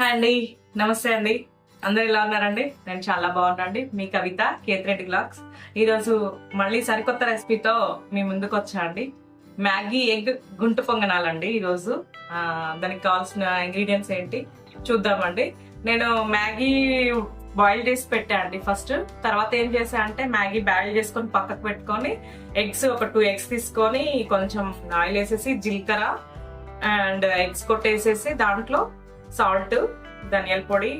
Hi అండి, నమస్తే అండి. అందరు ఎలా ఉన్నారండి? నేను చాలా బాగున్నాండి. మీ కవిత, కేత్రెడ్డి బ్లాగ్స్. ఈరోజు మళ్ళీ సరికొత్త రెసిపీతో మీ ముందుకు వచ్చా అండి. మ్యాగీ ఎగ్ గుంటు పొంగనాలండి. ఈరోజు దానికి కావాల్సిన ఇంగ్రీడియంట్స్ ఏంటి చూద్దామండి. నేను మ్యాగీ బాయిల్ చేసి పెట్టా అండి ఫస్ట్. తర్వాత ఏం చేసా అంటే మ్యాగీ బాయిల్ చేసుకొని పక్కకు పెట్టుకొని ఎగ్స్ ఒక 2 eggs తీసుకొని కొంచెం ఆయిల్ వేసేసి జీలకర్ర అండ్ ఎగ్స్ కొట్టేసేసి దాంట్లో సాల్ట్, ధనియాల పొడి,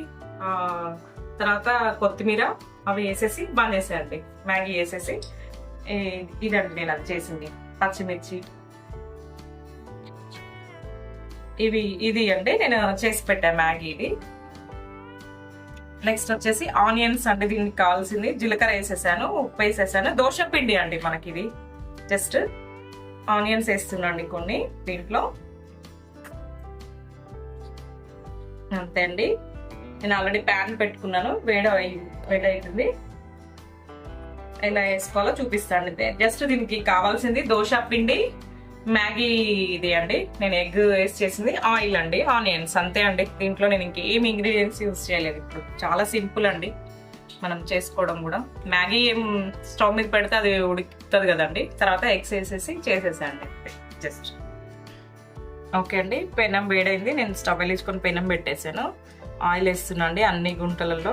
తర్వాత కొత్తిమీర అవి వేసేసి బంద్ చేసేయండి. మ్యాగీ వేసేసి ఇదండి నేను అది చేసింది. పచ్చిమిర్చి ఇది అండి నేను చేసి పెట్టా మ్యాగీ. ఇది నెక్స్ట్ వచ్చేసి ఆనియన్స్ అండి. దీనికి కావాల్సింది జీలకర్ర వేసేసాను, ఉప్పు వేసేసాను, దోశ పిండి అండి మనకి. ఇది జస్ట్ ఆనియన్స్ వేస్తున్నాండి కొన్ని దీంట్లో, అంతే అండి. నేను ఆల్రెడీ ప్యాన్ పెట్టుకున్నాను, వేడవుతుంది. ఎలా వేసుకోవాలో చూపిస్తాను. జస్ట్ దీనికి కావాల్సింది దోశ పిండి, మ్యాగీ ఇది అండి. నేను ఎగ్ వేసి చేసింది, ఆయిల్ అండి, ఆనియన్స్, అంతే అండి. దీంట్లో నేను ఇంకేం ఇంగ్రీడియంట్స్ యూజ్ చేయలేదు. ఇప్పుడు చాలా సింపుల్ అండి మనం చేసుకోవడం కూడా. మ్యాగీ ఏం స్టవ్ మీద పెడితే అది ఉడుకుతుంది కదండి. తర్వాత ఎగ్స్ వేసేసి చేసేసాండి జస్ట్. ఓకే అండి, పెనం వేడైంది. నేను స్టవ్ వెలిగించుకొని పెనం పెట్టేసాను. ఆయిల్ వేస్తున్నాండి అన్ని గుంటలలో.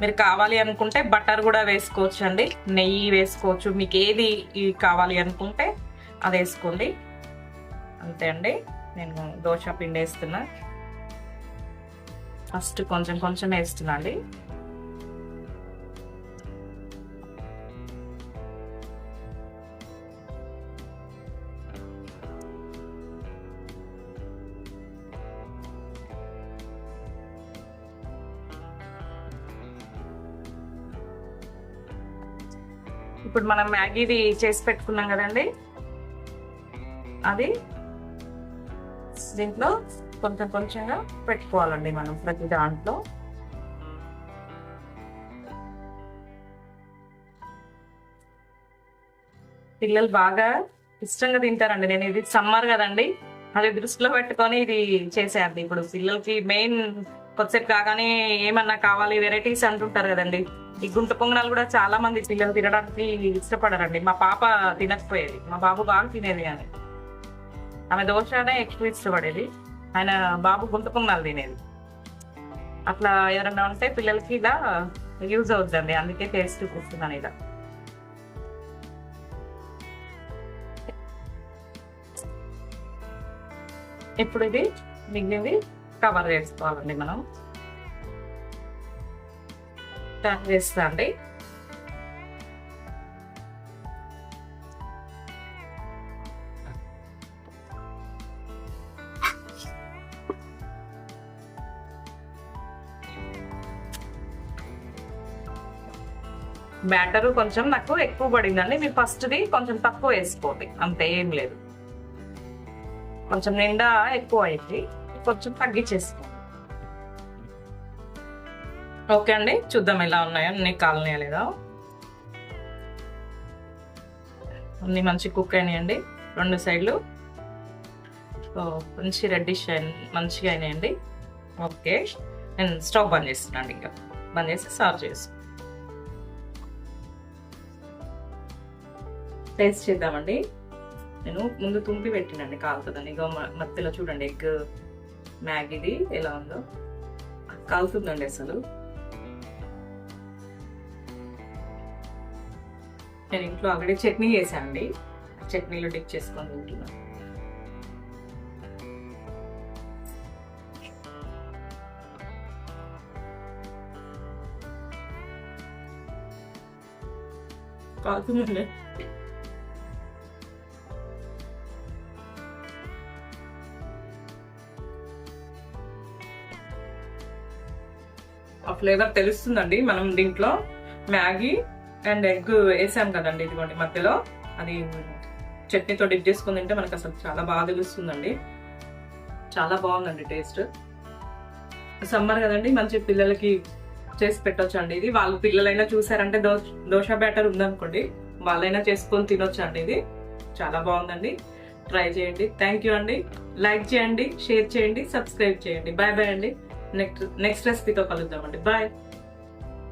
మీరు కావాలి అనుకుంటే బటర్ కూడా వేసుకోవచ్చు అండి, నెయ్యి వేసుకోవచ్చు. మీకు ఏది కావాలి అనుకుంటే అది వేసుకోండి, అంతే అండి. నేను దోశ పిండి వేస్తున్నా. ఫస్ట్ కొంచెం కొంచెం వేస్తున్నా అండి. ఇప్పుడు మనం మ్యాగీది చేసి పెట్టుకున్నాం కదండి, అది దీంట్లో కొంచెం కొంచెంగా పెట్టుకోవాలండి మనం ప్రతి దాంట్లో. పిల్లలు బాగా ఇష్టంగా తింటారండి. నేను ఇది సమ్మర్ కదండి, అది దృష్టిలో పెట్టుకొని ఇది చేసేయండి. ఇప్పుడు పిల్లలకి మెయిన్ కొద్దిసేపు కాగానే ఏమన్నా కావాలి వెరైటీస్ అంటుంటారు కదండి. ఈ గుంట పొంగనాలు కూడా చాలా మంది పిల్లలు తినడానికి ఇష్టపడరండి. మా పాప తినకపోయేది, మా బాబు బాగా తినేది. కానీ ఆమె దోశనే ఎక్కువ ఇష్టపడేది, ఆయన బాబు గుంట పొంగనాలు తినేది. అట్లా ఎవరన్నా ఉంటే పిల్లలకి ఇలా యూజ్ అవుతుందండి, అందుకే టేస్ట్ చూపిస్తున్నాను ఇలా. ఇప్పుడు ఇది మిగిలింది కవర్ చేసుకోవాలండి మనం. వేస్తా అండి. బ్యాటర్ కొంచెం నాకు ఎక్కువ పడిందండి. మీరు ఫస్ట్ది కొంచెం తక్కువ వేసుకోండి, అంతే, ఏం లేదు. కొంచెం నిండా ఎక్కువ అయింది, కొంచెం తగ్గించేసుకోండి. ఓకే అండి, చూద్దాం ఎలా ఉన్నాయో, అన్ని కాలనీయా లేదా. అన్ని మంచి కుక్ అయినాయండి, 2 సైడ్లు మంచి రెడ్డిష్ మంచిగా అయినాయండి. ఓకే, నేను స్టవ్ బంద్ చేస్తున్నాను. ఇంకా బంద్ చేసి సర్వ్ చేసి టేస్ట్ చేద్దామండి. నేను ముందు తుంపి పెట్టినండి, కాలుతుందండి. ఇక మధ్యలో చూడండి ఎగ్ మ్యాగీది ఎలా ఉందో, కాలుతుందండి అసలు. నేను ఇంట్లో ఆల్రెడీ చట్నీ చేశాను అండి, చట్నీలో డిప్ చేసుకొని తింటున్నాను. కాలుతుందండి. ఆ ఫ్లేవర్ తెలుస్తుందండి. మనం దీంట్లో మ్యాగీ అండ్ ఎగ్ వేసాం కదండి, ఇదిగోండి మధ్యలో అది చట్నీతో డిప్ చేసుకుని తింటే మనకు అసలు చాలా బాగా తెలుస్తుందండి. చాలా బాగుందండి టేస్ట్. సమ్మర్ కదండి, మంచి పిల్లలకి చేసి పెట్టొచ్చు అండి ఇది. వాళ్ళ పిల్లలైనా చూసారంటే దోశ బ్యాటర్ ఉందనుకోండి, వాళ్ళైనా చేసుకొని తినొచ్చు అండి. ఇది చాలా బాగుందండి, ట్రై చేయండి. థ్యాంక్ యూ అండి. లైక్ చేయండి, షేర్ చేయండి, సబ్స్క్రైబ్ చేయండి. బాయ్ బాయ్ అండి. నెక్స్ట్ రెసిపీతో కలుద్దామండి. బాయ్.